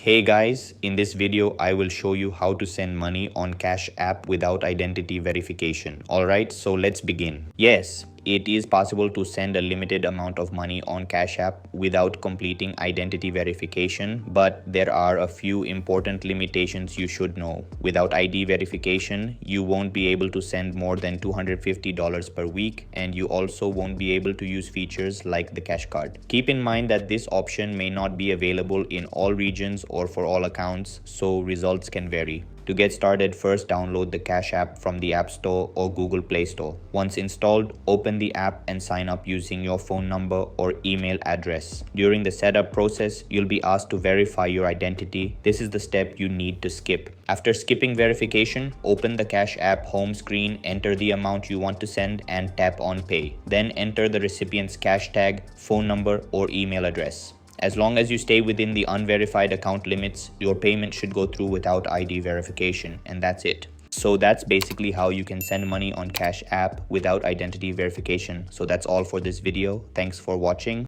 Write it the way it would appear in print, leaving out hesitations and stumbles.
Hey guys, in this video I will show you how to send money on Cash App without identity verification. Alright, so let's begin. Yes, it is possible to send a limited amount of money on Cash App without completing identity verification, but there are a few important limitations you should know. Without ID verification, you won't be able to send more than $250 per week, and you also won't be able to use features like the cash card. Keep in mind that this option may not be available in all regions or for all accounts, so results can vary. To get started, first download the Cash App from the App Store or Google Play Store. Once installed, open the app and sign up using your phone number or email address. During the setup process, you'll be asked to verify your identity. This is the step you need to skip. After skipping verification, open the Cash App home screen, enter the amount you want to send, and tap on Pay. Then enter the recipient's cash tag, phone number, or email address. As long as you stay within the unverified account limits, your payment should go through without ID verification, and that's it. So that's basically how you can send money on Cash App without identity verification. So that's all for this video. Thanks for watching.